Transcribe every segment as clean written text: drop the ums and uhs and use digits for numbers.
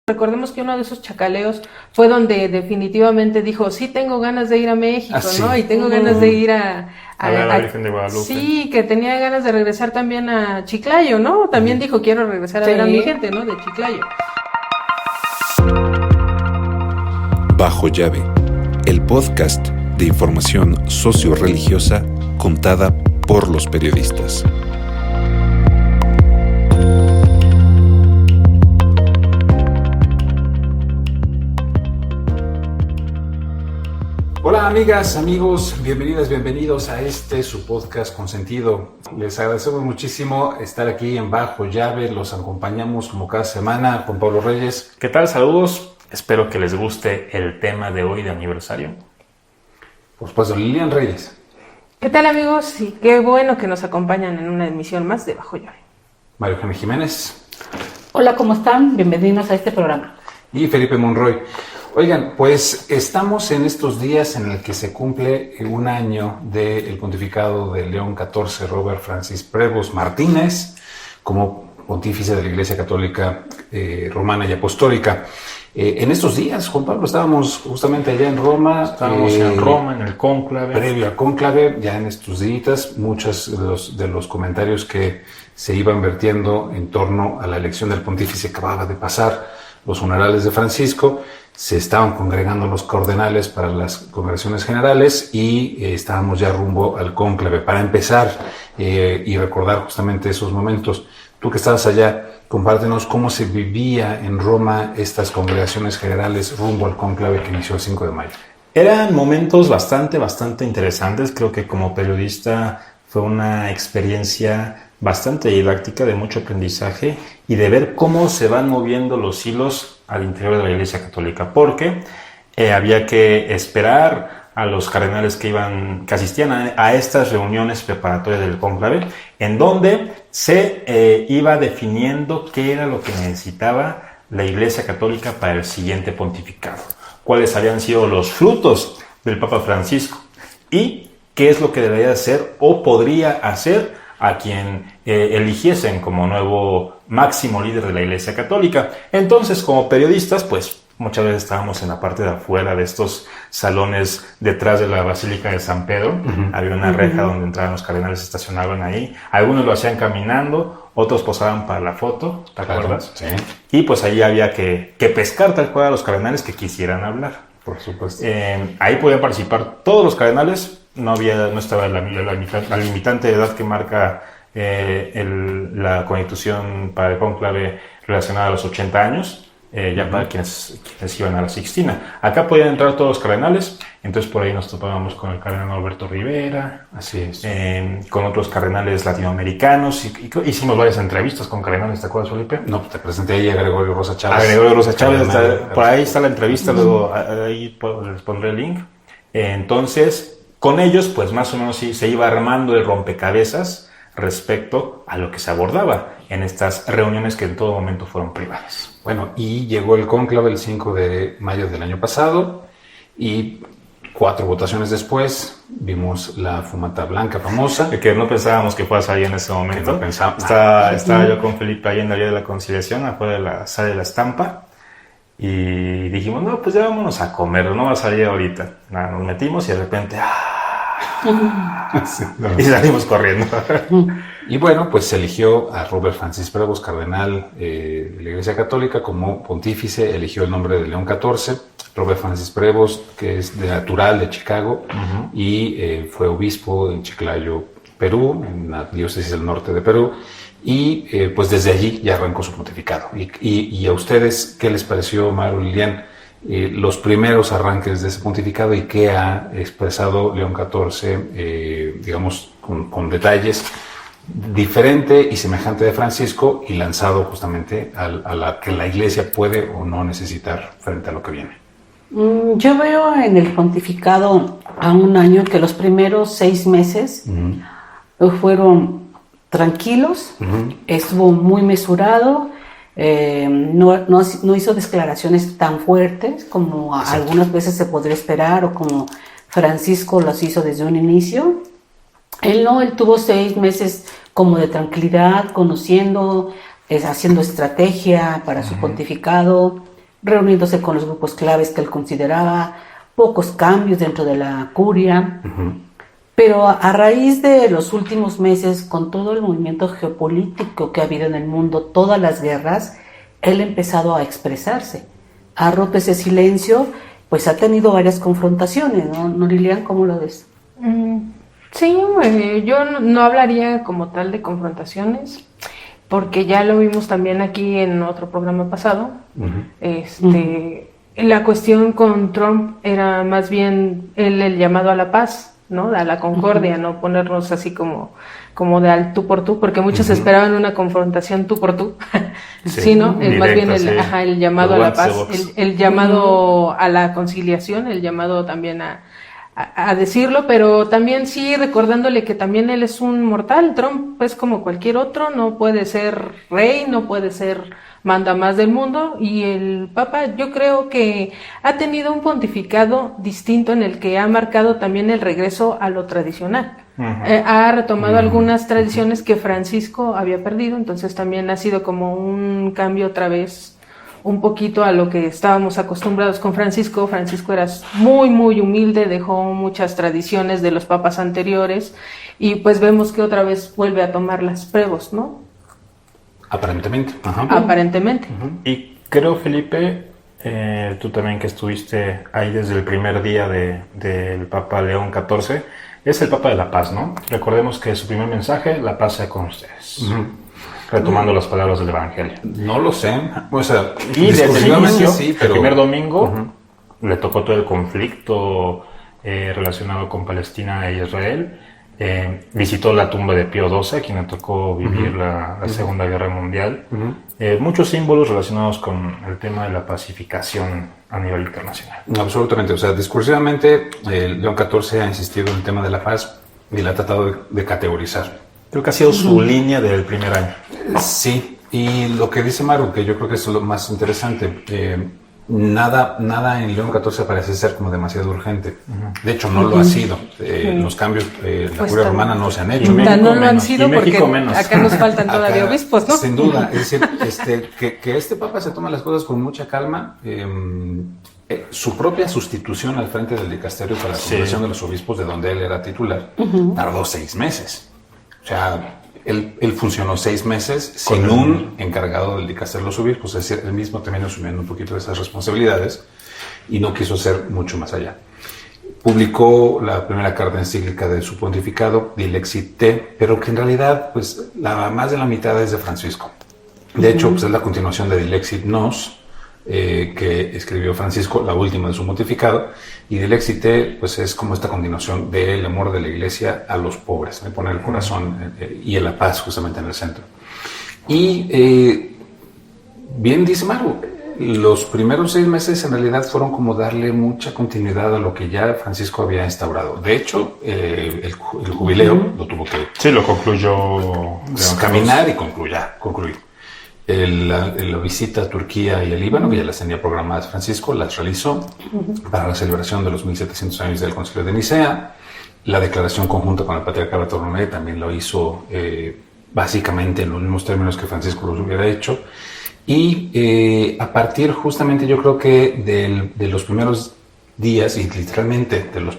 Recordemos que uno de esos chacaleos fue donde definitivamente dijo, sí tengo ganas de ir a México, ¿no? Y tengo ganas de ir a la Virgen de Guadalupe. Sí, que tenía ganas de regresar también a Chiclayo, ¿no? También dijo, quiero regresar a ver a mi gente, ¿no? De Chiclayo. Bajo llave, el podcast de información socio-religiosa contada por los periodistas. Hola amigas, amigos, bienvenidas, bienvenidos a su podcast Consentido. Les agradecemos muchísimo estar aquí en Bajo Llave, los acompañamos como cada semana, Juan Pablo Reyes. ¿Qué tal? Saludos, espero que les guste el tema de hoy de aniversario. Por supuesto, Lilian Reyes. ¿Qué tal, amigos? Y qué bueno que nos acompañan en una emisión más de Bajo Llave. María Eugenia Jiménez. Hola, ¿cómo están? Bienvenidos a este programa. Y Felipe Monroy. Oigan, pues estamos en estos días en el que se cumple un año del pontificado de León XIV, Robert Francis Prevost Martínez, como pontífice de la Iglesia Católica Romana y Apostólica. En estos días, Juan Pablo, estábamos justamente allá en Roma. Estábamos en Roma, en el cónclave. Previo al cónclave, ya en estos días, muchos de los comentarios que se iban vertiendo en torno a la elección del pontífice que acababa de pasar, los funerales de Francisco. Se estaban congregando los cardenales para las congregaciones generales y estábamos ya rumbo al cónclave. Para empezar y recordar justamente esos momentos, tú que estabas allá, compártenos cómo se vivía en Roma estas congregaciones generales rumbo al cónclave que inició el 5 de mayo. Eran momentos bastante interesantes. Creo que como periodista fue una experiencia bastante didáctica, de mucho aprendizaje y de ver cómo se van moviendo los hilos al interior de la Iglesia Católica, porque había que esperar a los cardenales que asistían a estas reuniones preparatorias del cónclave, en donde se iba definiendo qué era lo que necesitaba la Iglesia Católica para el siguiente pontificado, cuáles habían sido los frutos del Papa Francisco y qué es lo que debería hacer o podría hacer a quien eligiesen como nuevo máximo líder de la Iglesia Católica. Entonces, como periodistas, pues muchas veces estábamos en la parte de afuera de estos salones detrás de la Basílica de San Pedro. Había una reja donde entraban los cardenales, se estacionaban ahí. Algunos lo hacían caminando, otros posaban para la foto, ¿te acuerdas? Sí. Y pues ahí había que pescar tal cual a los cardenales que quisieran hablar. Por supuesto. Ahí podían participar todos los cardenales. No estaba la limitante de edad que marca la Constitución para el cónclave relacionada a los 80 años, ya para quienes iban a la Sixtina. Acá podían entrar todos los cardenales, entonces por ahí nos topábamos con el cardenal Alberto Rivera, así es, con otros cardenales latinoamericanos, y hicimos varias entrevistas con cardenales, ¿te acuerdas, Felipe? No, te presenté ahí a Gregorio Rosa Chávez. A Gregorio Rosa Chávez, por ahí está la entrevista, luego ahí les pondré el link. Entonces, con ellos, pues más o menos se iba armando el rompecabezas respecto a lo que se abordaba en estas reuniones que en todo momento fueron privadas. Bueno, y llegó el cónclave el 5 de mayo del año pasado y 4 votaciones después vimos la fumata blanca famosa. Que no pensábamos que fuera ahí en ese momento. No pensábamos. Estaba yo con Felipe ahí en la Vía de la Conciliación, afuera de la sala de la Estampa, y dijimos, no, pues ya vámonos a comer, no va a salir ahorita. Nada, nos metimos y de repente... Sí, no. Y salimos corriendo. Y bueno, pues se eligió a Robert Francis Prevost, cardenal de la Iglesia Católica, como pontífice. Eligió el nombre de León XIV. Robert Francis Prevost, que es de natural de Chicago, y fue obispo en Chiclayo, Perú, en la diócesis del norte de Perú. Y pues desde allí ya arrancó su pontificado. Y a ustedes, ¿qué les pareció, Maru, Lilian, los primeros arranques de ese pontificado y qué ha expresado León XIV, digamos, con detalles, diferente y semejante de Francisco y lanzado justamente a la que la Iglesia puede o no necesitar frente a lo que viene? Yo veo en el pontificado a un año que los primeros 6 meses fueron tranquilos, estuvo muy mesurado. No hizo declaraciones tan fuertes como algunas veces se podría esperar o como Francisco las hizo desde un inicio. Él tuvo 6 meses como de tranquilidad, conociendo, haciendo estrategia para su pontificado, reuniéndose con los grupos claves que él consideraba, pocos cambios dentro de la curia. Pero a raíz de los últimos meses, con todo el movimiento geopolítico que ha habido en el mundo, todas las guerras, él ha empezado a expresarse. Ha roto ese silencio, pues ha tenido varias confrontaciones, ¿no, Lilian? ¿Cómo lo ves? Sí, yo no hablaría como tal de confrontaciones, porque ya lo vimos también aquí en otro programa pasado. La cuestión con Trump era más bien el llamado a la paz, ¿no? A la concordia, no ponernos así como de al tú por tú, porque muchos esperaban una confrontación tú por tú, sí, ¿no? Directa, más bien el llamado a la paz, el llamado a la conciliación, el llamado también a decirlo, pero también sí recordándole que también él es un mortal. Trump es como cualquier otro, no puede ser rey, no puede ser manda más del mundo, y el Papa yo creo que ha tenido un pontificado distinto en el que ha marcado también el regreso a lo tradicional. Ha retomado algunas tradiciones que Francisco había perdido, entonces también ha sido como un cambio otra vez un poquito a lo que estábamos acostumbrados con Francisco. Francisco era muy, muy humilde, dejó muchas tradiciones de los papas anteriores, y pues vemos que otra vez vuelve a tomar las pruebas, ¿no? Aparentemente. Aparentemente. Y creo, Felipe, tú también que estuviste ahí desde el primer día del Papa León XIV, es el Papa de la Paz, ¿no? Recordemos que su primer mensaje, la paz sea con ustedes. Retomando las palabras del Evangelio. No lo sé. O sea, y desde el inicio, sí, pero... el primer domingo, le tocó todo el conflicto relacionado con Palestina e Israel. Visitó la tumba de Pío XII, a quien le tocó vivir la Segunda Guerra Mundial. Muchos símbolos relacionados con el tema de la pacificación a nivel internacional. Absolutamente, o sea, discursivamente León XIV ha insistido en el tema de la paz y la ha tratado de categorizar. Creo que ha sido su línea del primer año. Sí, y lo que dice Maru, que yo creo que es lo más interesante, nada en León XIV parece ser como demasiado urgente. De hecho, no lo ha sido. Los cambios en la curia romana no se han hecho. No lo han sido porque acá nos faltan todavía obispos, ¿no? Sin duda. Es decir, que este Papa se toma las cosas con mucha calma. Su propia sustitución al frente del dicasterio para la congregación de los obispos, de donde él era titular, tardó 6 meses. O sea, él funcionó 6 meses sin un encargado del dicasterio de los obispos, es decir, él mismo también asumiendo un poquito de esas responsabilidades y no quiso hacer mucho más allá. Publicó la primera carta encíclica de su pontificado, Dilexit Te, pero que en realidad, pues, más de la mitad es de Francisco. De hecho, pues, es la continuación de Dilexit Nos, que escribió Francisco, la última de su pontificado, y Dilexit Te, pues es como esta continuación del amor de la Iglesia a los pobres, me pone el corazón y la paz justamente en el centro. Y bien dice Maru, los primeros 6 meses en realidad fueron como darle mucha continuidad a lo que ya Francisco había instaurado. De hecho, el jubileo lo tuvo que... Sí, lo concluyó... caminar y concluir. La visita a Turquía y el Líbano, que ya las tenía programadas Francisco, las realizó para la celebración de los 1700 años del Concilio de Nicea. La declaración conjunta con el Patriarca Bartolomé también lo hizo básicamente en los mismos términos que Francisco los hubiera hecho. Y a partir justamente yo creo que de los primeros días, y literalmente de los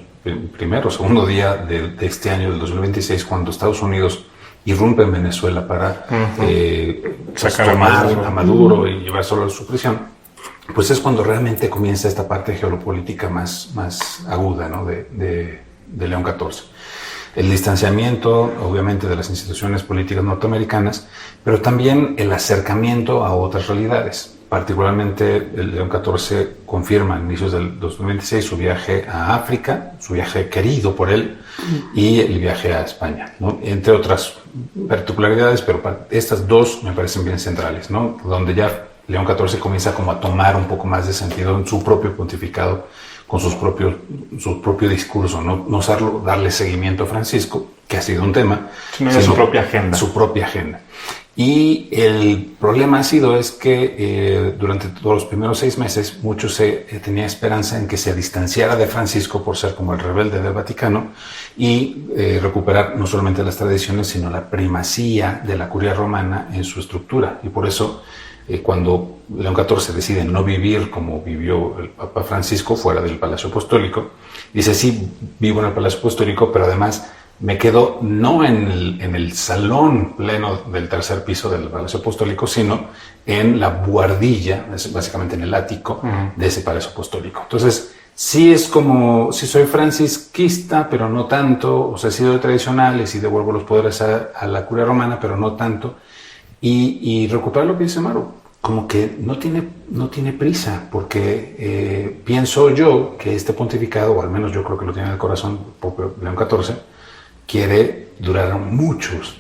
primeros, segundo día de este año, del 2026, cuando Estados Unidos irrumpe en Venezuela para sacar a Maduro y llevar solo a su prisión, pues es cuando realmente comienza esta parte geopolítica más aguda, ¿no? de León XIV. El distanciamiento, obviamente, de las instituciones políticas norteamericanas, pero también el acercamiento a otras realidades. Particularmente, el León XIV confirma a inicios del 2026 su viaje a África, su viaje querido por él, y el viaje a España, ¿no? Entre otras particularidades, pero estas dos me parecen bien centrales, ¿no? Donde ya León XIV comienza como a tomar un poco más de sentido en su propio pontificado, con su propio discurso, no solo darle seguimiento a Francisco, que ha sido un tema, sino su propia agenda. Su propia agenda. Y el problema es que durante todos los primeros 6 meses mucho se tenía esperanza en que se distanciara de Francisco por ser como el rebelde del Vaticano y recuperar no solamente las tradiciones, sino la primacía de la curia romana en su estructura. Y por eso cuando León XIV decide no vivir como vivió el Papa Francisco fuera del Palacio Apostólico, dice, sí, vivo en el Palacio Apostólico, pero además me quedo no en el salón pleno del tercer piso del Palacio Apostólico, sino en la buhardilla, básicamente en el ático de ese Palacio Apostólico. Entonces, sí es como, sí soy francisquista, pero no tanto, o sea, he sido tradicional y sí devuelvo los poderes a la curia romana, pero no tanto. Y recuperar lo que dice Maru, como que no tiene prisa, porque pienso yo que este pontificado, o al menos yo creo que lo tiene en el corazón propio León XIV, quiere durar muchos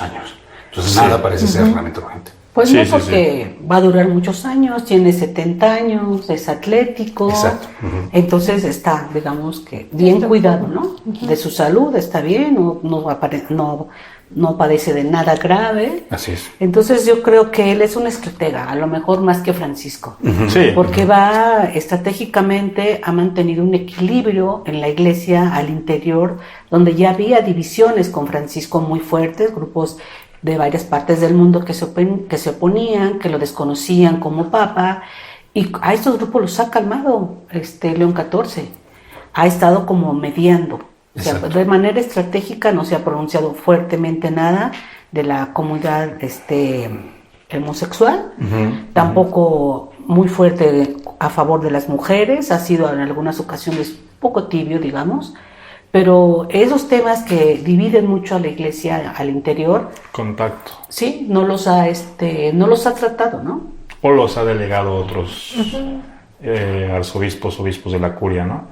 años. Entonces nada parece ser realmente urgente. Pues no, porque va a durar muchos años, tiene 70 años, es atlético. Exacto. Entonces está, digamos que, bien cuidado, ¿no? De su salud está bien, no padece de nada grave. Así es. Entonces yo creo que él es un estratega, a lo mejor más que Francisco. Sí. Porque estratégicamente ha mantenido un equilibrio en la iglesia al interior, donde ya había divisiones con Francisco muy fuertes, grupos de varias partes del mundo que se oponían, que lo desconocían como papa, y a estos grupos los ha calmado León XIV. Ha estado como mediando. O sea, de manera estratégica no se ha pronunciado fuertemente nada de la comunidad homosexual, tampoco muy fuerte a favor de las mujeres, ha sido en algunas ocasiones poco tibio, digamos, pero esos temas que dividen mucho a la iglesia al interior, contacto, sí, no los ha tratado, ¿no? O los ha delegado a otros arzobispos, obispos de la curia, ¿no?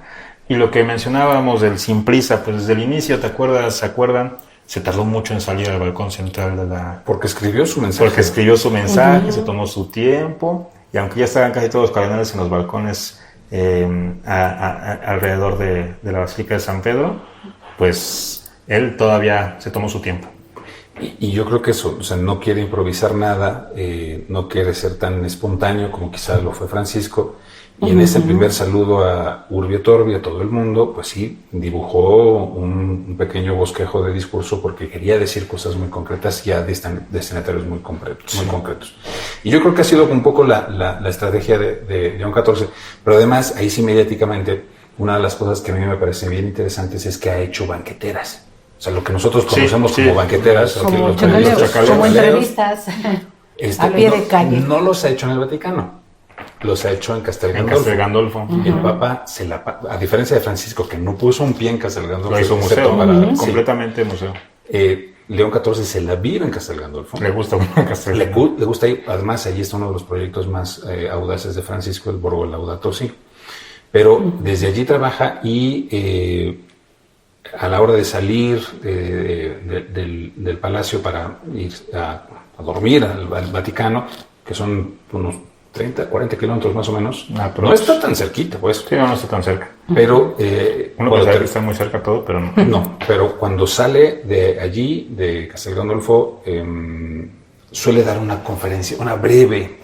Y lo que mencionábamos del sin prisa, pues desde el inicio, ¿se acuerdan? Se tardó mucho en salir al balcón central de la... Porque escribió su mensaje. Se tomó su tiempo, y aunque ya estaban casi todos los cardenales en los balcones alrededor de la Basílica de San Pedro, pues él todavía se tomó su tiempo. Y yo creo que eso, o sea, no quiere improvisar nada, no quiere ser tan espontáneo como quizás lo fue Francisco. Y en ese primer saludo a Urbi et Orbi, a todo el mundo, pues sí, dibujó un pequeño bosquejo de discurso porque quería decir cosas muy concretas y a destinatarios muy concretos. Y yo creo que ha sido un poco la estrategia de León XIV, pero además, ahí sí mediáticamente, una de las cosas que a mí me parecen bien interesantes es que ha hecho banqueteras. O sea, lo que nosotros conocemos como banqueteras, como como entrevistas a pie de calle. No los ha hecho en el Vaticano. Los ha hecho en Castel Gandolfo. El Papa, a diferencia de Francisco, que no puso un pie en Castel Gandolfo, lo hizo museo, completamente museo. León XIV se la vive en Castel Gandolfo. Le gusta Castel Gandolfo. Le gusta ir. Además, allí está uno de los proyectos más audaces de Francisco, el Borgo Laudato Si. Pero desde allí trabaja y a la hora de salir del palacio para ir a dormir al Vaticano, que son unos 30, 40 kilómetros más o menos. No está tan cerquita, pues. Sí, no está tan cerca. Pero... uno pensaría que está muy cerca todo, pero no. No, pero cuando sale de allí, de Castel Gandolfo, suele dar una conferencia, una breve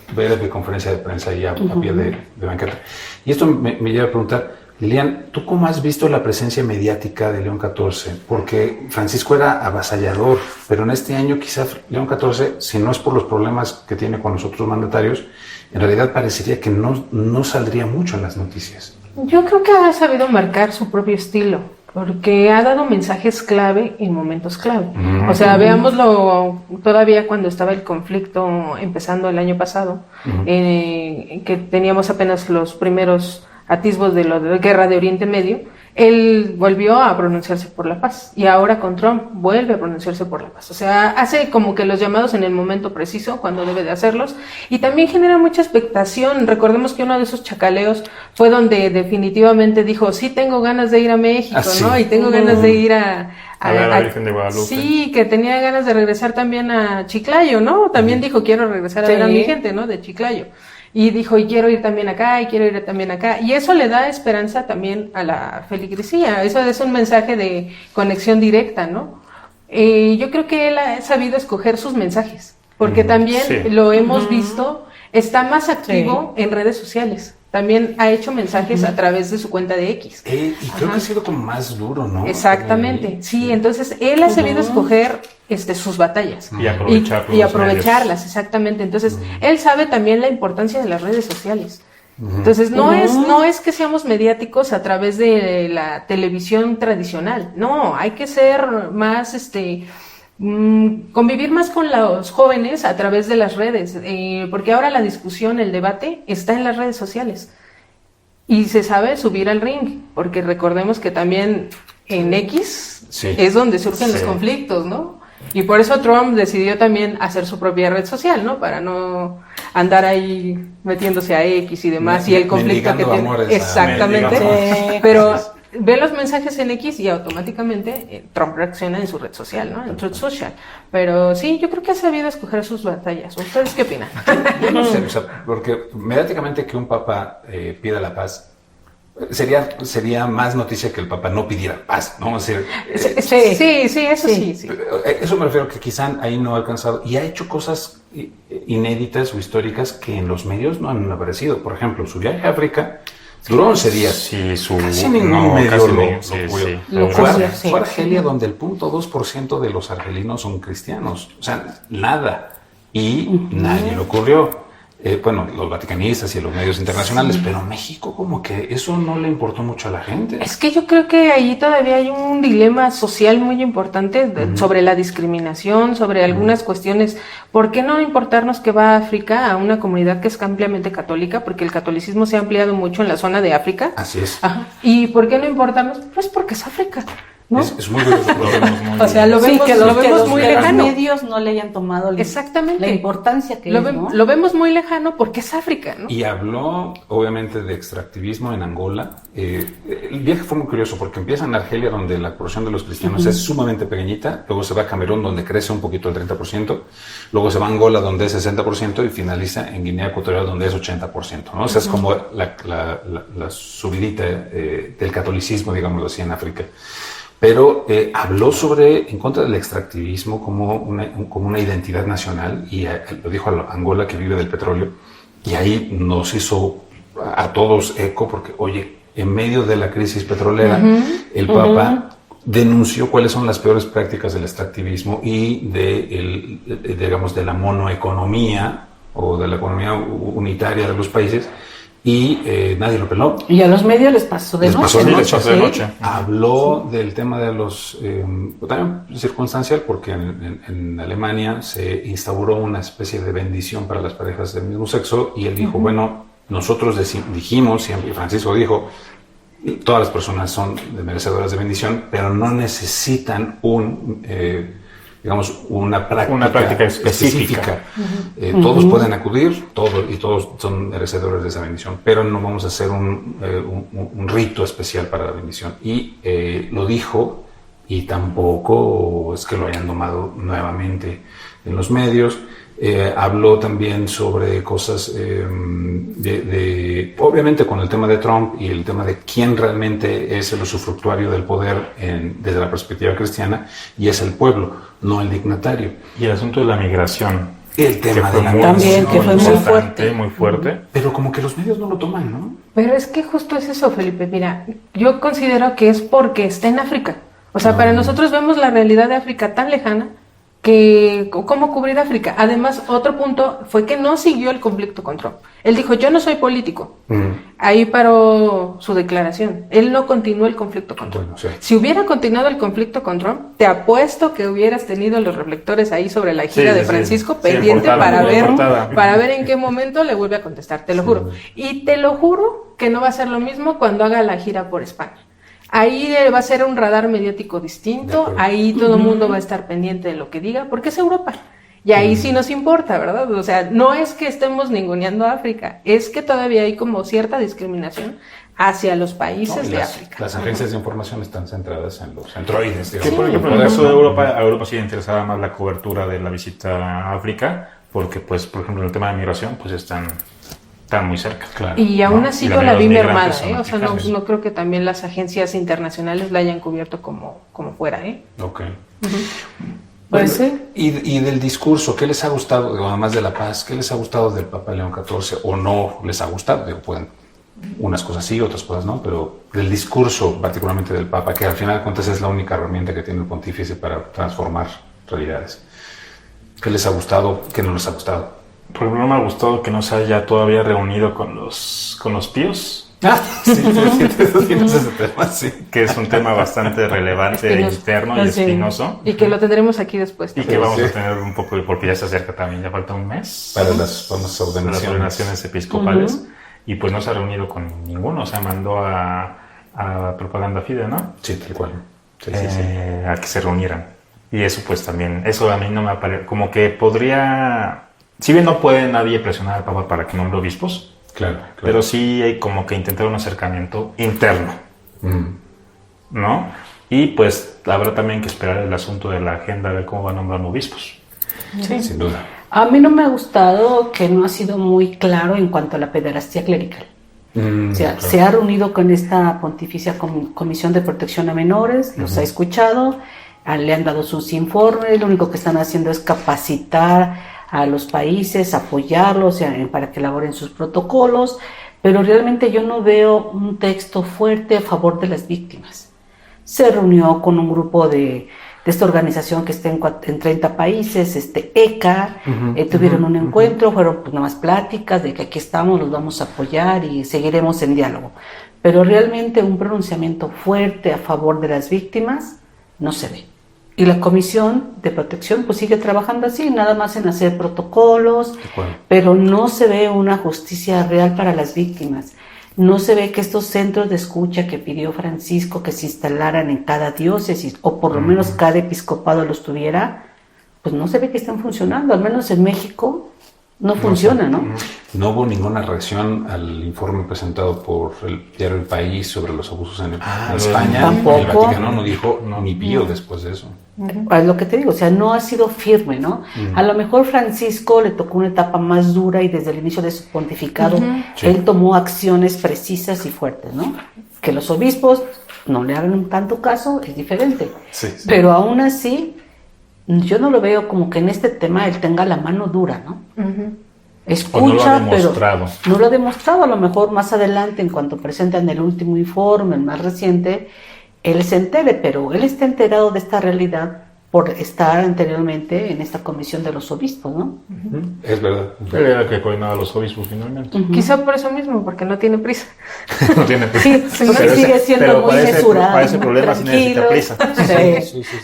conferencia de prensa ahí a pie de banqueta. Y esto me lleva a preguntar, Lilian, ¿tú cómo has visto la presencia mediática de León XIV? Porque Francisco era avasallador, pero en este año quizás León XIV, si no es por los problemas que tiene con los otros mandatarios, en realidad parecería que no saldría mucho en las noticias. Yo creo que ha sabido marcar su propio estilo, porque ha dado mensajes clave en momentos clave. O sea, veámoslo todavía cuando estaba el conflicto empezando el año pasado, que teníamos apenas los primeros atisbos de la guerra de Oriente Medio. Él volvió a pronunciarse por la paz, y ahora con Trump vuelve a pronunciarse por la paz. O sea, hace como que los llamados en el momento preciso, cuando debe de hacerlos, y también genera mucha expectación. Recordemos que uno de esos chacaleos fue donde definitivamente dijo, sí tengo ganas de ir a México, ¿no? Y tengo ganas de ir a la Virgen de Guadalupe. Sí, que tenía ganas de regresar también a Chiclayo, ¿no? También dijo, quiero regresar a ver a mi gente, ¿no? De Chiclayo. Y dijo, y quiero ir también acá, y quiero ir también acá. Y eso le da esperanza también a la feligresía. Eso es un mensaje de conexión directa, ¿no? Yo creo que él ha sabido escoger sus mensajes, porque también lo hemos visto, está más activo en redes sociales. también ha hecho mensajes a través de su cuenta de X. Y creo que ha sido como más duro, ¿no? Exactamente, sí, entonces él ha sabido escoger sus batallas y aprovecharlas, exactamente. Entonces, él sabe también la importancia de las redes sociales. Entonces, no es que seamos mediáticos a través de la televisión tradicional, no, hay que ser más, convivir más con los jóvenes a través de las redes, porque ahora la discusión, el debate está en las redes sociales y se sabe subir al ring, porque recordemos que también en X es donde surgen los conflictos, ¿no? Y por eso Trump decidió también hacer su propia red social, ¿no? Para no andar ahí metiéndose a X y demás y el conflicto que tiene. Exactamente. Pero ve los mensajes en X y automáticamente Trump reacciona en su red social, ¿no? En Truth Social. Pero sí, yo creo que ha sabido escoger sus batallas. ¿Ustedes qué opinan? Yo no sé, o sea, porque mediáticamente que un papa pida la paz sería más noticia que el Papa no pidiera paz, ¿no? Es decir, eso sí. Eso me refiero que quizá ahí no ha alcanzado y ha hecho cosas inéditas o históricas que en los medios no han aparecido. Por ejemplo, su viaje a África duró 11 días. Sí, casi ningún medio lo cubrió. Fue Argelia, donde el 0.2% de los argelinos son cristianos. O sea, nada. Y nadie lo cubrió. Bueno, los vaticanistas y los medios internacionales, pero México como que eso no le importó mucho a la gente. Es que yo creo que ahí todavía hay un dilema social muy importante sobre la discriminación, sobre algunas cuestiones. ¿Por qué no importarnos que va a África, a una comunidad que es ampliamente católica? Porque el catolicismo se ha ampliado mucho en la zona de África. Así es. Ajá. ¿Y por qué no importarnos? Pues porque es África, ¿no? Es muy curioso. O sea, lo vemos muy lejano. Los medios no le hayan tomado la importancia que lo vemos muy lejano porque es África, ¿no? Y habló, obviamente, de extractivismo en Angola. El viaje fue muy curioso porque empieza en Argelia, donde la porción de los cristianos es sumamente pequeñita, luego se va a Camerún, donde crece un poquito el 30%, luego se va a Angola, donde es 60%, y finaliza en Guinea Ecuatorial, donde es 80%, ¿no? O sea, es como la subidita del catolicismo, digámoslo así, en África. Pero habló en contra del extractivismo como una identidad nacional, y lo dijo a Angola, que vive del petróleo, y ahí nos hizo a todos eco, porque, oye, en medio de la crisis petrolera, el Papa denunció cuáles son las peores prácticas del extractivismo y de la monoeconomía, o de la economía unitaria de los países, y nadie lo peló. Y a los medios les pasó de noche. Habló del tema de los también circunstancial, porque en Alemania se instauró una especie de bendición para las parejas del mismo sexo, y él dijo, bueno, nosotros dijimos, y Francisco dijo, todas las personas son merecedoras de bendición, pero no necesitan una práctica específica. Todos pueden acudir, y todos son merecedores de esa bendición, pero no vamos a hacer un rito especial para la bendición. Y lo dijo, y tampoco es que lo hayan tomado nuevamente en los medios. Habló también sobre cosas obviamente con el tema de Trump y el tema de quién realmente es el usufructuario del poder desde la perspectiva cristiana, y es el pueblo, no el dignatario. Y el asunto de la migración. El tema de la migración también, que fue muy fuerte. Pero como que los medios no lo toman, ¿no? Pero es que justo es eso, Felipe. Mira, yo considero que es porque está en África. O sea, para nosotros vemos la realidad de África tan lejana, que cómo cubrir África. Además, otro punto fue que no siguió el conflicto con Trump. Él dijo, yo no soy político. Ahí paró su declaración. Él no continuó el conflicto con Trump. Bueno, sí. Si hubiera continuado el conflicto con Trump, te apuesto que hubieras tenido los reflectores ahí sobre la gira de Francisco pendiente para ver en qué momento le vuelve a contestar, te lo juro. Y te lo juro que no va a ser lo mismo cuando haga la gira por España. Ahí va a ser un radar mediático distinto, ahí todo el mundo va a estar pendiente de lo que diga, porque es Europa. Y ahí sí nos importa, ¿verdad? O sea, no es que estemos ninguneando a África, es que todavía hay como cierta discriminación hacia los países de África. Las agencias de información están centradas en los centroides. Sí, por ejemplo, en el caso de Europa, a Europa sí le interesaba más la cobertura de la visita a África, porque, pues, por ejemplo, en el tema de migración, pues están muy cerca. Claro. Y aún así yo la vi mermada, o sea, no creo que también las agencias internacionales la hayan cubierto como fuera, Ok. Bueno, y del discurso, ¿qué les ha gustado, además de la paz, qué les ha gustado del Papa León XIV, o no les ha gustado? Pueden unas cosas sí, otras cosas no, pero del discurso particularmente del Papa, que al final de cuentas es la única herramienta que tiene el pontífice para transformar realidades. ¿Qué les ha gustado? ¿Qué no les ha gustado? Por ejemplo, no me ha gustado que no se haya todavía reunido con los píos. Sí, tienes ese tema, sí. Que es un tema bastante relevante, interno y espinoso. Y que lo tendremos aquí después. Y que vamos a tener un poco, porque ya se acerca también, ya falta un mes. Para las ordenaciones episcopales. Y pues no se ha reunido con ninguno, o sea, mandó a Propaganda Fide, ¿no? Sí, tal cual. Sí. A que se reunieran. Y eso pues también, eso a mí no me parece, como que podría, si bien no puede nadie presionar al Papa para que nombre obispos, claro. Pero sí hay como que intentar un acercamiento interno, ¿no? Y pues habrá también que esperar el asunto de la agenda, a ver cómo va nombrando obispos. Sí, sin duda. A mí no me ha gustado que no ha sido muy claro en cuanto a la pederastía clerical. O sea, claro. Se ha reunido con esta Pontificia Comisión de Protección a Menores, los ha escuchado, le han dado sus informes, lo único que están haciendo es capacitar a los países, apoyarlos, o sea, para que elaboren sus protocolos, pero realmente yo no veo un texto fuerte a favor de las víctimas. Se reunió con un grupo de esta organización que está en 30 países, ECA, tuvieron un encuentro, fueron pues nada más pláticas de que aquí estamos, los vamos a apoyar y seguiremos en diálogo. Pero realmente un pronunciamiento fuerte a favor de las víctimas no se ve. Y la Comisión de Protección pues sigue trabajando así, nada más en hacer protocolos, pero no se ve una justicia real para las víctimas. No se ve que estos centros de escucha que pidió Francisco que se instalaran en cada diócesis, o por lo menos cada episcopado los tuviera, pues no se ve que estén funcionando, al menos en México no funciona, ¿no? No hubo ninguna reacción al informe presentado por el diario El País sobre los abusos en España. Tampoco. El Vaticano no dijo ni pío después de eso. Es lo que te digo, o sea, no ha sido firme, ¿no? A lo mejor Francisco le tocó una etapa más dura y desde el inicio de su pontificado él tomó acciones precisas y fuertes, ¿no? Que los obispos no le hagan tanto caso es diferente. Sí. Pero aún así, yo no lo veo como que en este tema él tenga la mano dura, ¿no? Escucha, no pero no lo ha demostrado. A lo mejor más adelante, en cuanto presentan el último informe, el más reciente, él se entere, pero él está enterado de esta realidad por estar anteriormente en esta comisión de los obispos, ¿no? Es verdad. Él era el que coordinaba a los obispos finalmente. Quizá por eso mismo, porque no tiene prisa. No tiene prisa. Sí, sigue siendo muy mesurado. Para ese problema sí necesita prisa.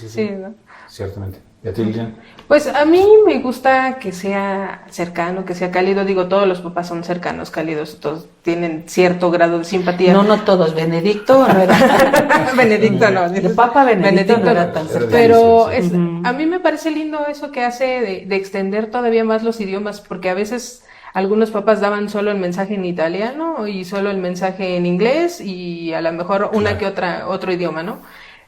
Sí, ¿no? Ciertamente. ¿Y a ti, Lilian? Pues a mí me gusta que sea cercano, que sea cálido. Digo, todos los papás son cercanos, cálidos, todos tienen cierto grado de simpatía. No todos. Benedicto no era. Benedicto no. El Papa Benedicto no era tan cercano. Pero a mí me parece lindo eso que hace de extender todavía más los idiomas, porque a veces algunos papás daban solo el mensaje en italiano y solo el mensaje en inglés y a lo mejor una que otro idioma, ¿no?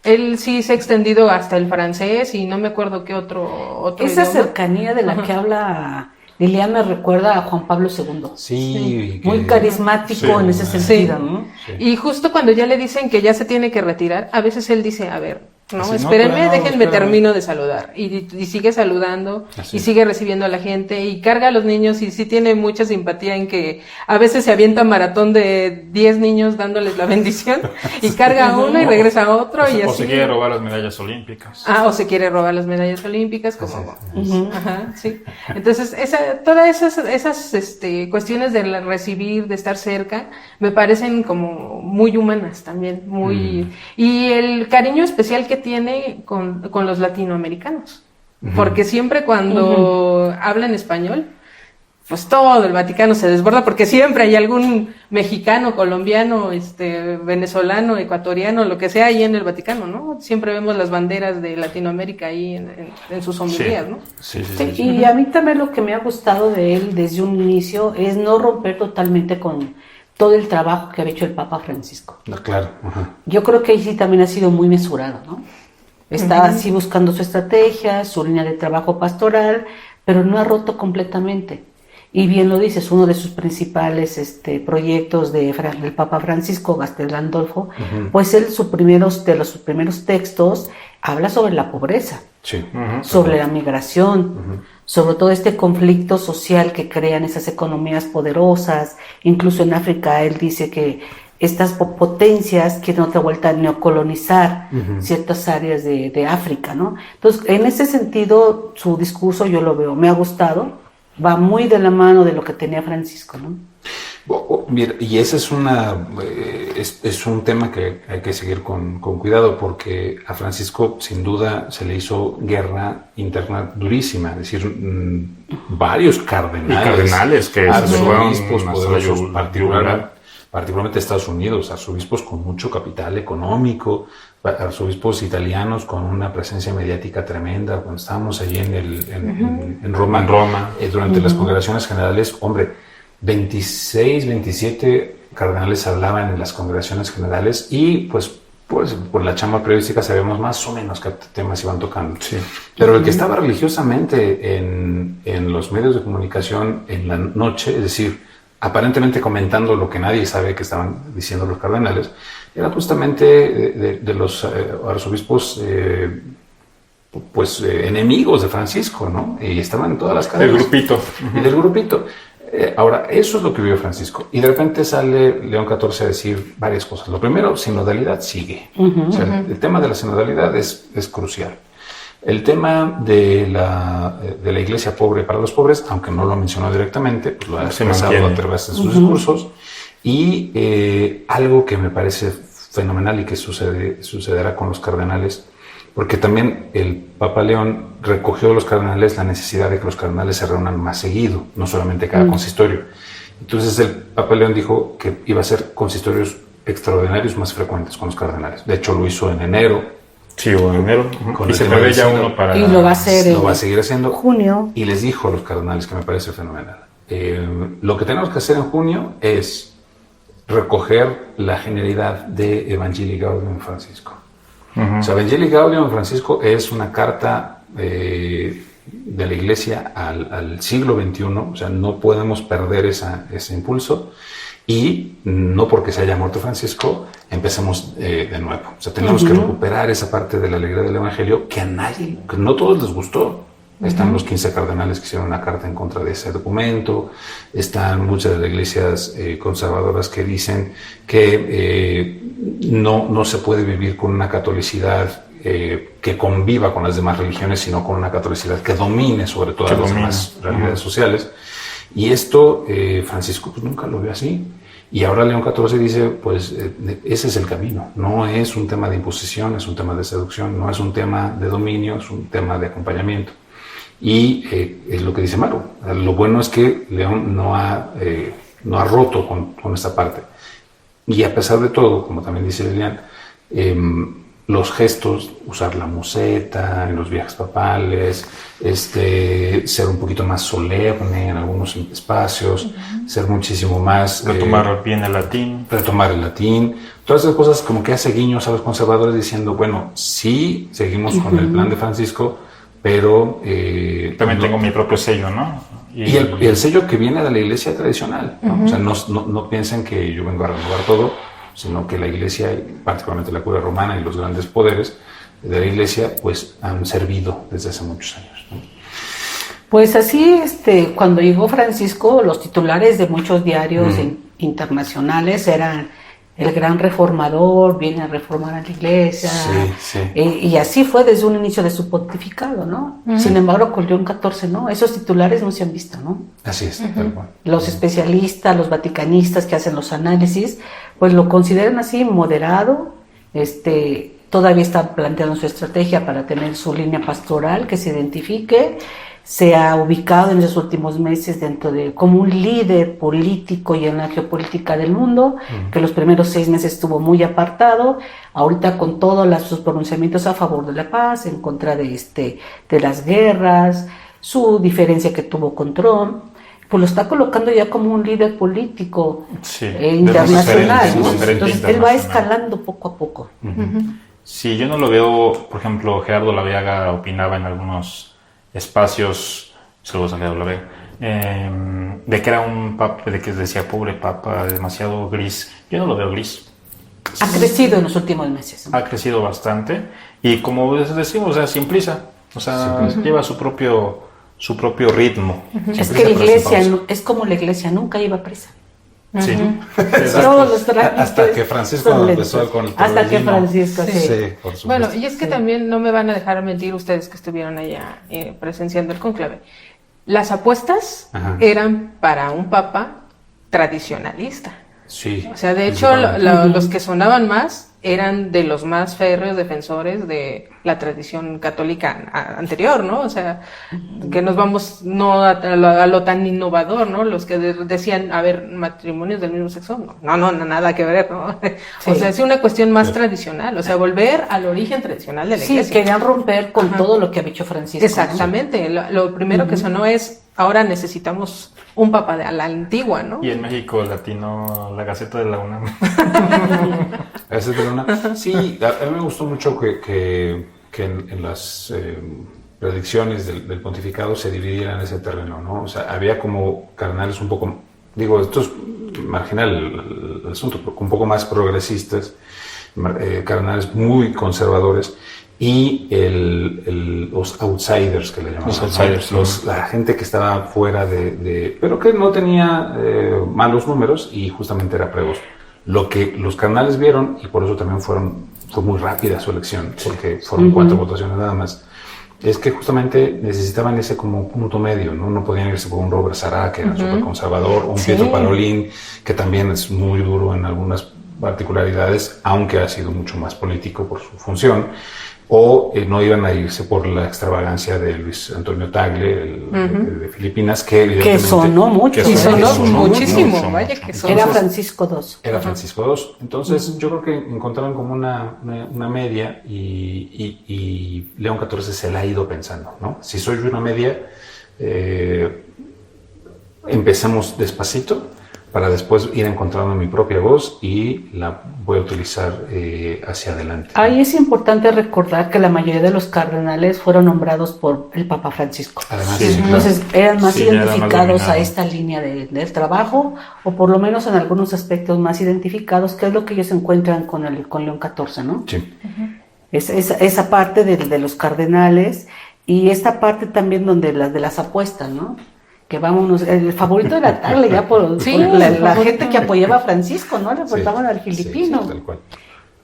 Él sí se ha extendido hasta el francés y no me acuerdo qué otro Esa idioma. Cercanía de la que habla Lilian me recuerda a Juan Pablo II. Sí. Muy carismático en ese sentido, ¿no? Sí. Y justo cuando ya le dicen que ya se tiene que retirar, a veces él dice, a ver, Así, espérenme, déjenme termino de saludar. Y sigue saludando, Así. y sigue recibiendo a la gente, y carga a los niños, y sí tiene mucha simpatía en que a veces se avienta maratón de 10 niños dándoles la bendición, y carga a uno y regresa a otro, y así. O se quiere robar las medallas olímpicas. O se quiere robar las medallas olímpicas, como... Ajá, sí. Entonces, todas esas cuestiones de recibir, de estar cerca, me parecen como muy humanas también, muy... Y el cariño especial que tiene con los latinoamericanos, porque siempre cuando hablan español, pues todo el Vaticano se desborda, porque siempre hay algún mexicano, colombiano, venezolano, ecuatoriano, lo que sea ahí en el Vaticano, ¿no? Siempre vemos las banderas de Latinoamérica ahí en sus homilías, ¿no? Sí. Y a mí también lo que me ha gustado de él desde un inicio es no romper totalmente con todo el trabajo que había hecho el Papa Francisco. Claro. Yo creo que ahí sí también ha sido muy mesurado, ¿no? Está así buscando su estrategia, su línea de trabajo pastoral, pero no ha roto completamente. Y bien lo dices, uno de sus principales proyectos del Papa Francisco, Castel Gandolfo, pues él de sus primeros textos habla sobre la pobreza, Sí. sobre la migración, sobre todo este conflicto social que crean esas economías poderosas. Incluso en África él dice que estas potencias quieren otra vuelta a neocolonizar ciertas áreas de África, ¿no? Entonces, en ese sentido, su discurso yo lo veo, me ha gustado, va muy de la mano de lo que tenía Francisco, ¿no? Mira, y ese es es un tema que hay que seguir con cuidado, porque a Francisco sin duda se le hizo guerra interna durísima, es decir, varios cardenales que arzobispos poderosos, particularmente Estados Unidos, arzobispos con mucho capital económico, arzobispos italianos con una presencia mediática tremenda. Cuando estábamos allí en Roma, durante las congregaciones generales, hombre, 26, 27 cardenales hablaban en las congregaciones generales y pues por la chamba periodística sabemos más o menos qué temas iban tocando. Sí. Pero el que estaba religiosamente en los medios de comunicación en la noche, es decir, aparentemente comentando lo que nadie sabe que estaban diciendo los cardenales, era justamente de los arzobispos enemigos de Francisco, ¿no? Y estaban en todas las cadenas. Del grupito. Ahora, eso es lo que vio Francisco. Y de repente sale León XIV a decir varias cosas. Lo primero, sinodalidad sigue. O sea, el tema de la sinodalidad es crucial. El tema de la iglesia pobre para los pobres, aunque no lo mencionó directamente, pues lo ha expresado a través de sus discursos. Y algo que me parece fenomenal y que sucederá con los cardenales, porque también el Papa León recogió de los cardenales la necesidad de que los cardenales se reúnan más seguido, no solamente cada consistorio. Entonces el Papa León dijo que iba a hacer consistorios extraordinarios más frecuentes con los cardenales. De hecho, lo hizo en enero. Sí, o en enero. Y se prevé ya uno para... Y lo va a hacer lo va a seguir haciendo. Junio. Y les dijo a los cardenales, que me parece fenomenal, lo que tenemos que hacer en junio es recoger la genialidad de Evangelii Gaudium Francisco. O sea, Evangelii Gaudium Francisco es una carta de la Iglesia al siglo XXI, o sea, no podemos perder ese impulso, y no porque se haya muerto Francisco empecemos de nuevo. O sea, tenemos que recuperar esa parte de la alegría del Evangelio que no a todos les gustó. Están los 15 cardenales que hicieron una carta en contra de ese documento, están muchas de las iglesias conservadoras que dicen que no se puede vivir con una catolicidad que conviva con las demás religiones, sino con una catolicidad que domine sobre todas las demás realidades sociales. Y esto Francisco pues nunca lo vio así. Y ahora León XIV dice, pues ese es el camino. No es un tema de imposición, es un tema de seducción, no es un tema de dominio, es un tema de acompañamiento. Y es lo que dice Maru. Lo bueno es que León no ha roto con esta parte. Y a pesar de todo, como también dice Lilian, los gestos, usar la museta en los viajes papales, ser un poquito más solemne en algunos espacios, ser muchísimo más... Retomar bien el latín. Todas esas cosas como que hace guiños a los conservadores diciendo, bueno, sí, seguimos con el plan de Francisco, pero... también tengo mi propio sello, ¿no? Y el sello que viene de la iglesia tradicional, ¿no? O sea, no piensen que yo vengo a renovar todo, sino que la iglesia, particularmente la curia romana y los grandes poderes de la iglesia, pues han servido desde hace muchos años, ¿no? Pues así, cuando llegó Francisco, los titulares de muchos diarios internacionales eran: el gran reformador viene a reformar a la iglesia. Sí. Y así fue desde un inicio de su pontificado, ¿no? Sin embargo, con León XIV, ¿no? Esos titulares no se han visto, ¿no? Así es, tal cual. Los especialistas, los vaticanistas que hacen los análisis, pues lo consideran así moderado. Todavía está planteando su estrategia para tener su línea pastoral que se identifique. Se ha ubicado en los últimos meses como un líder político y en la geopolítica del mundo, que los primeros 6 meses estuvo muy apartado. Ahorita con todos sus pronunciamientos a favor de la paz, en contra de las guerras, su diferencia que tuvo con Trump, pues lo está colocando ya como un líder político internacional, ¿no? Entonces él va escalando poco a poco. Sí, yo no lo veo, por ejemplo, Gerardo Laveaga opinaba en algunos espacios, saludos a Gerardo Laveaga, de que era un papa, de que decía pobre papa, demasiado gris. Yo no lo veo gris. Ha crecido en los últimos meses. Ha crecido bastante y como decimos, o sea, sin prisa, o sea, lleva su propio ritmo. Es que la iglesia es como la iglesia, nunca lleva prisa. Sí. Todos los trámites hasta que Francisco empezó con el hasta que torbellino. Francisco, sí. Sí, por supuesto. Bueno, y es que también no me van a dejar mentir ustedes que estuvieron allá presenciando el cónclave. Las apuestas eran para un papa tradicionalista. Sí. O sea, de hecho, los que sonaban más eran de los más férreos defensores de la tradición católica anterior, ¿no? O sea, que nos vamos no a lo tan innovador, ¿no? Los que decían, a ver, matrimonios del mismo sexo, no, nada que ver, ¿no? Sí. O sea, es una cuestión más tradicional, o sea, volver al origen tradicional de la iglesia. Sí, querían romper con todo lo que había hecho Francisco. Exactamente, ¿no? Lo primero que sonó es, ahora necesitamos un papa de a la antigua, ¿no? Y en México Latino, la Gaceta de la UNAM. Sí, a mí me gustó mucho que en las predicciones del pontificado se dividieran ese terreno, ¿no? O sea, había como cardenales un poco, digo, esto es marginal el asunto, pero un poco más progresistas, cardenales muy conservadores, y los outsiders que le llamaban. Los outsiders. La gente que estaba fuera pero que no tenía malos números y justamente era Prevost. Lo que los cardenales vieron, y por eso también fue muy rápida su elección, porque fueron 4 votaciones nada más, es que justamente necesitaban ese como punto medio, ¿no? No podían irse por un Robert Sará, que era súper conservador, o un Pietro Parolin, que también es muy duro en algunas particularidades, aunque ha sido mucho más político por su función, o no iban a irse por la extravagancia de Luis Antonio Tagle, de Filipinas, que sonó mucho. Que sonó muchísimo. Vaya que sonó. Era Francisco II. Era Francisco II. Entonces, yo creo que encontraron como una media y León XIV se la ha ido pensando, ¿no? Si soy una media, empecemos despacito para después ir encontrando mi propia voz y la voy a utilizar hacia adelante. Ahí es importante recordar que la mayoría de los cardenales fueron nombrados por el Papa Francisco. Además, entonces eran más identificados a esta línea del trabajo, o por lo menos en algunos aspectos más identificados, que es lo que ellos encuentran con León XIV, ¿no? Sí. Esa parte de los cardenales, y esta parte también donde de las apuestas, ¿no? Que vámonos, el favorito era Tagle, ya por la gente que apoyaba a Francisco, ¿no? Le aportaban al filipino. Sí, tal cual.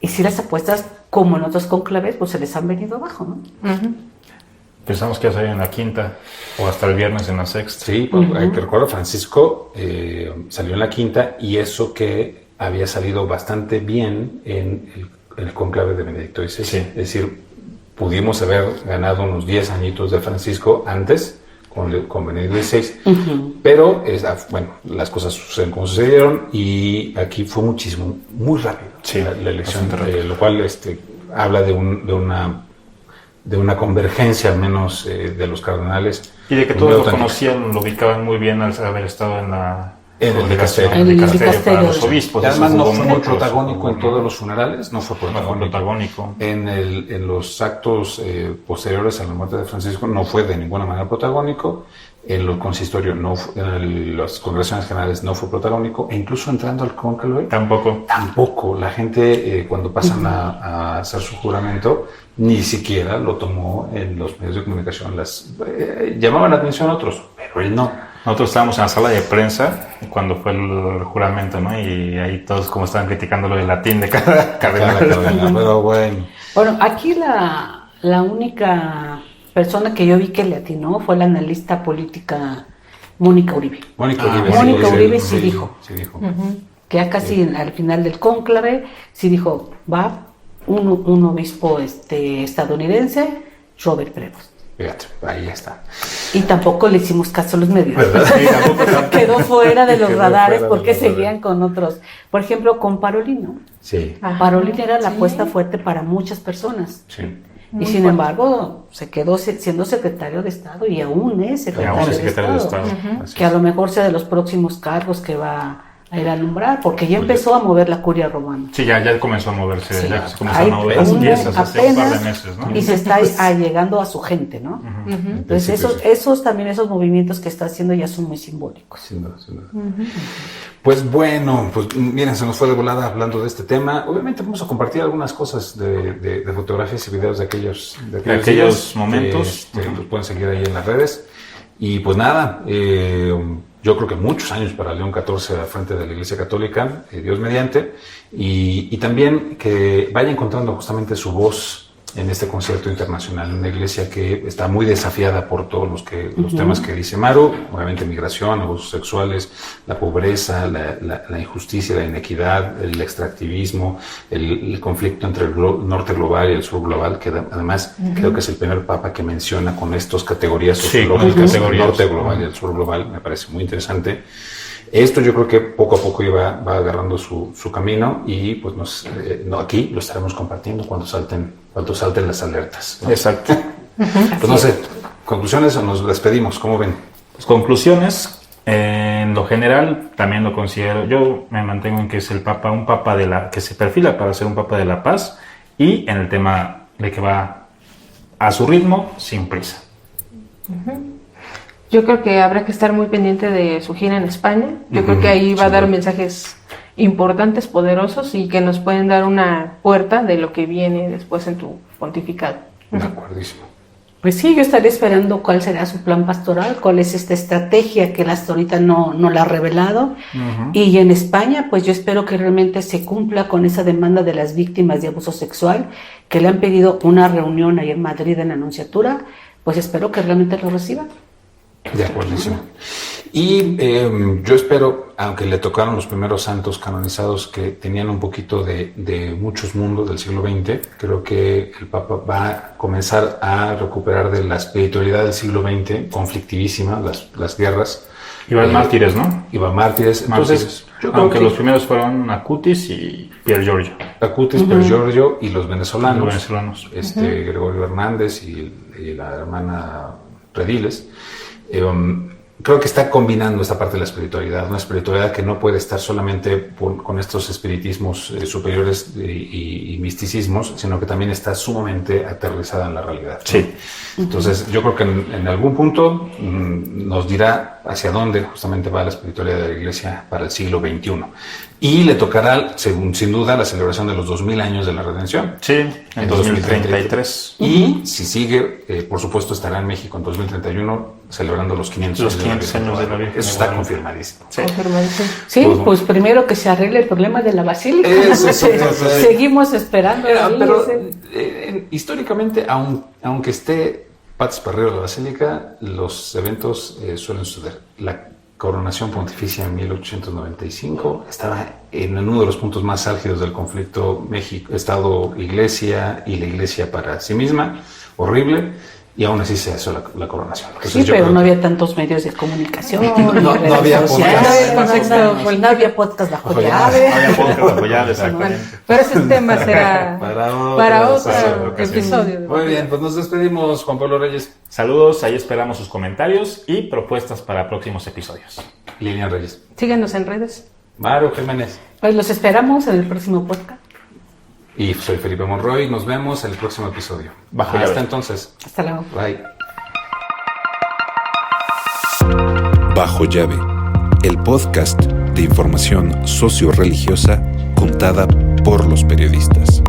Y si las apuestas, como en otros conclaves, pues se les han venido abajo, ¿no? Pensamos que ya salía en la quinta, o hasta el viernes en la sexta. Sí, pues, hay que recordar, Francisco salió en la quinta, y eso que había salido bastante bien en el conclave de Benedicto XVI. Sí. Es decir, pudimos haber ganado unos 10 añitos de Francisco antes, con Benedicto XVI, pero bueno, las cosas suceden como sucedieron, y aquí fue muy rápido la elección, lo cual habla de una convergencia al menos de los cardenales. Y de que todos lo conocían, lo ubicaban muy bien al haber estado en el dicasterio para los obispos. Y además no fue muy protagónico en todos los funerales, no fue protagónico. En los actos posteriores a la muerte de Francisco no fue de ninguna manera protagónico. En el consistorio en las congregaciones generales no fue protagónico, e incluso entrando al cónclave tampoco. La gente cuando pasan a hacer su juramento ni siquiera lo tomó en los medios de comunicación. Llamaban la atención a otros, pero él no. Nosotros estábamos en la sala de prensa cuando fue el juramento, ¿no? Y ahí todos como estaban criticando lo del latín de cada cardenal. Pero bueno. Bueno, aquí la única persona que yo vi que le atinó fue la analista política Mónica Uribe. Mónica Uribe sí dijo. Que ya casi al final del cónclave sí dijo, va un obispo estadounidense, Robert Prevost. Fíjate, ahí está. Y tampoco le hicimos caso a los medios. Sí, Quedó fuera de los radares porque seguían con otros. Por ejemplo, con Parolin, ¿no? Sí. Parolin era la apuesta fuerte para muchas personas. Sí. Y sin embargo, se quedó siendo secretario de Estado, y aún es secretario de Estado. Que a lo mejor sea de los próximos cargos que va ir a alumbrar, porque ya empezó a mover la curia romana. Sí, ya comenzó a moverse, Sí. ya se comenzó a mover las piezas hace un par de meses, ¿no? Y se está llegando a su gente, ¿no? Entonces esos movimientos que está haciendo ya son muy simbólicos. Sin duda. Pues bueno, pues miren, se nos fue de volada hablando de este tema. Obviamente vamos a compartir algunas cosas de fotografías y videos de aquellos días, momentos. Los pueden seguir ahí en las redes. Y pues nada, yo creo que muchos años para León XIV al frente de la Iglesia Católica, Dios mediante, y también que vaya encontrando justamente su voz en este concierto internacional, una iglesia que está muy desafiada por todos los temas que dice Maru, obviamente migración, abusos sexuales, la pobreza, la injusticia, la inequidad, el extractivismo, el conflicto entre el norte global y el sur global, que además creo que es el primer papa que menciona con estas categorías sociológicas, el norte global y el sur global, me parece muy interesante. Esto yo creo que poco a poco va agarrando su camino y pues aquí lo estaremos compartiendo cuando salten las alertas, ¿no? Exacto. Pues no sé, conclusiones o nos despedimos, ¿cómo ven? Pues conclusiones, en lo general también lo considero, yo me mantengo en que es un papa que se perfila para ser un papa de la paz y en el tema de que va a su ritmo, sin prisa. Yo creo que habrá que estar muy pendiente de su gira en España. Yo creo que ahí va a dar mensajes importantes, poderosos y que nos pueden dar una puerta de lo que viene después en tu pontificado. De acuerdísimo. Pues sí, yo estaré esperando cuál será su plan pastoral, cuál es esta estrategia que hasta ahorita no la ha revelado. Y en España, pues yo espero que realmente se cumpla con esa demanda de las víctimas de abuso sexual, que le han pedido una reunión ahí en Madrid en la Anunciatura, pues espero que realmente lo reciban. De acuerdísimo. Y yo espero, aunque le tocaron los primeros santos canonizados que tenían un poquito de muchos mundos del siglo XX, creo que el Papa va a comenzar a recuperar de la espiritualidad del siglo XX, conflictivísima, las guerras. Iban mártires, ¿no? Iban mártires. Entonces, aunque los primeros fueron Acutis y Pier Giorgio. Acutis, Pier Giorgio y los venezolanos. Gregorio Hernández y la hermana Rediles. Creo que está combinando esta parte de la espiritualidad, una espiritualidad que no puede estar solamente con estos espiritismos superiores y misticismos, sino que también está sumamente aterrizada en la realidad, ¿no? Sí. Entonces yo creo que en algún punto nos dirá hacia dónde justamente va la espiritualidad de la Iglesia para el siglo XXI. Y le tocará, sin duda, la celebración de los 2000 años de la redención. Sí, en 2033. Y si sigue, por supuesto, estará en México en 2031 celebrando los 500 años de la Virgen. Eso está confirmadísimo. Sí. Confirmadísimo. Sí, pues primero que se arregle el problema de la basílica. Seguimos esperando. Pero históricamente, aunque esté patas para arriba de la basílica, los eventos suelen suceder. La coronación pontificia en 1895 estaba en uno de los puntos más álgidos del conflicto Estado-Iglesia y la Iglesia para sí misma, horrible, y aún así se hizo la coronación. Entonces, sí, pero no había tantos medios de comunicación, no había podcast bajo llave. No había podcast bajo llave, exactamente. Pero ese tema será para otro episodio. Muy bien, pues nos despedimos, Juan Pablo Reyes. Saludos, ahí esperamos sus comentarios y propuestas para próximos episodios. Lilian Reyes. Síguenos en redes. Maru Jiménez. Pues los esperamos en el próximo podcast. Y soy Felipe Monroy, nos vemos en el próximo episodio. Hasta entonces. Hasta luego. Bye. Bajo llave, el podcast de información socio-religiosa contada por los periodistas.